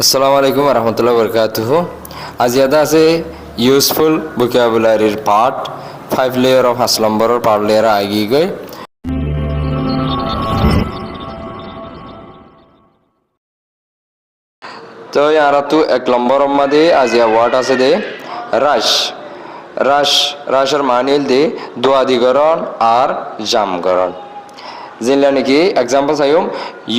আসসালামু আলাইকুম রহমতুল্লাহ বরকাতুহ। আজ ইয়াদা আছে ইউজফুল ভোকাবুলারির পার্ট 5 লেয়ার অফ 5 নম্বরের পার্ট লেয়ার আগি গই। তো ইয়ারা তো 1 নম্বরের মধ্যে আজ ইয়া ওয়ার্ড আছে দে রাশ। রাশের মানিল দে দোয়াদিগরণ আর জামগরণ। জিনলা নাকি example same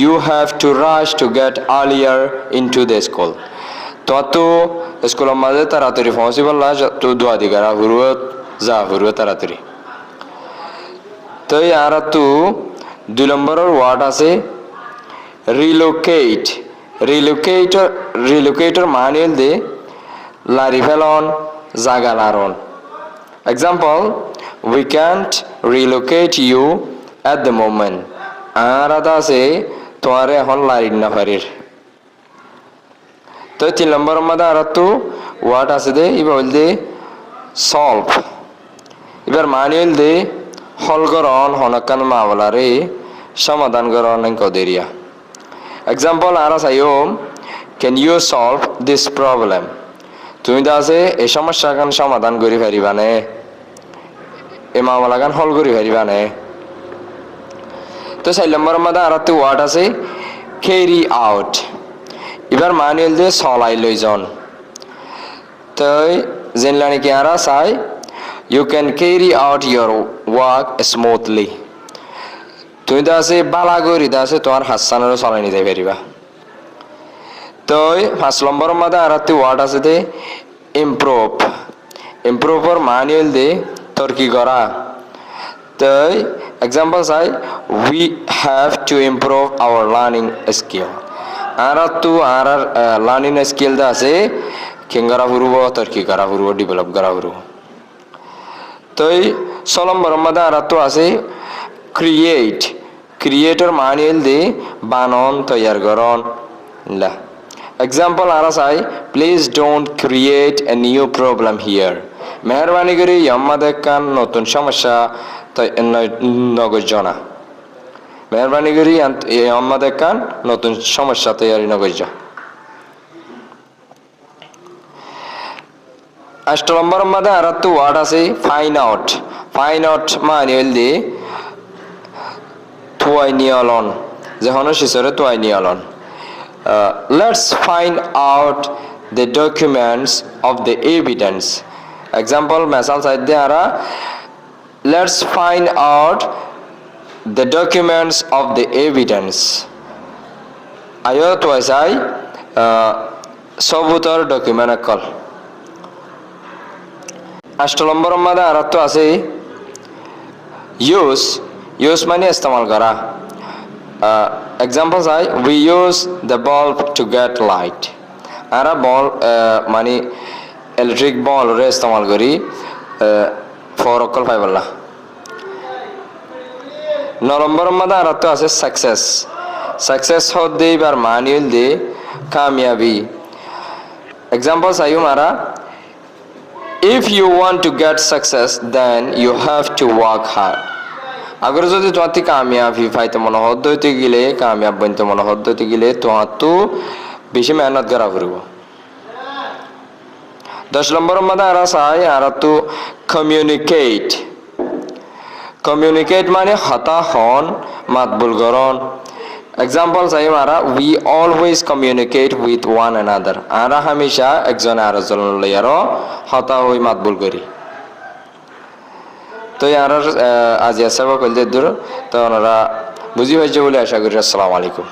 you have to rush to get earlier into the school. তো স্কুলের মাঝে তাড়াতাড়ি পৌঁছিবল তো দোয়াদিগারা হুরুত যা হুরুত তাড়াতাড়ি। তো আর তো 2 নম্বরের ওয়ার্ড আছে রিলোকেট। রিলোকেটর মানিল দে লারি ফেলন জাগা লারন। Example we can't relocate you at the moment. আর আদা আছে তোমারে এখন লাইন না পারির। তো 3 নম্বরের মধ্যে আর তো ওয়ার্ড আছে দে এবার বল দে সলভ। এবার মানিল দে হল করন হনকান মামলারে সমাধান করন কদেরিয়া। এক্সাম্পল আর I'm can you solve this problem. তুমি তো আছে এই সমস্যা কান সমাধান করি পারিবানে, এই মামলা কান হল করি পারিবানে। তো 4 নম্বরের মধ্যে আর একটা ওয়ার্ড আছে ক্যারি আউট। এবার মানিল দে চলাই লৈ যান। তো জেনলা নাকি আর চাই you can carry out your work smoothly. তুমি তো আছে বালা করি তা আছে তোমার হাসানের চলাই নিতে পারিবা। তো 5 নম্বরের মধ্যে আর একটা ওয়ার্ড আছে দে ইমপ্রুভ। ইমপ্রুভর মানিল দে তর্কি করা। তো এক্সাম্পল চাই we have to improve our learning skill. আর তো আর লার্নিং স্কিল দা আছে কেঙ্গারা ফুরব তর্কি করা ফুরব ডেভেলপ করা ফুরব। তো 6 নম্বরের মধ্যে আর তো আছে ক্রিয়েট। ক্রিয়েটর মানিল দে বানন তৈয়ার করন লা। এক্সাম্পল আর চাই please don't create a new problem here. মেহরবানি করে আমাদের কান নতুন সমস্যা নগজ না। মেহরবানি করি আমাদের কান নতুন সমস্যা তৈরি নগজ। 8 নম্বরের মধ্যে আর একটা ওয়ার্ড আছে ফাইন আউট। ফাইন আউট মানিল দে তুয়াই নিয়লন, যখন শিশরে তুয়াই নিয়লন। Let's find out the documents of the evidence. Example মেসাল সাইড দে আরা let's find out the documents of the evidence. Ayo to asai sobutor document akol. 8 নম্বর মধ্যে আর তো আছে use মানে ইস্তেমাল করা। এক্সাম্পল চাই we use the bulb to get light. আরা বল মানে ইলেকট্রিক বল রে ইস্তেমাল করি ফর অকল পাইবলা। 9 নম্বরের মধ্যে আর তো আছে সাকসেস। সাকসেস হতে এবার মানিল দে কামিয়াবি। এক্সাম্পল চাই মারা if you want to get success then you have to work hard. আগর যদি তোমার কামিয়াবি পাইতে মনে হদ হইতে গেলে কামিয়াব বনতে মনে হদ হইতে গেলে তোমার তো বেশি মেহনত করা করব। 10 নম্বরের মধ্যে আর চাই আর তো কমিউনিকেট। কমিউনিকেট মানে হতা হন মাতবুল গরন। এক্সাম্পল চাই মারা we always communicate with one another. আরা হামেশা একজনে আরেকজন লইয়ার হতা হই মাতবুল করি। তো আর আজ এসব কইলে দূর তো ওনারা বুঝি হয়েছে বলে আশা করি। আসসালামু আলাইকুম।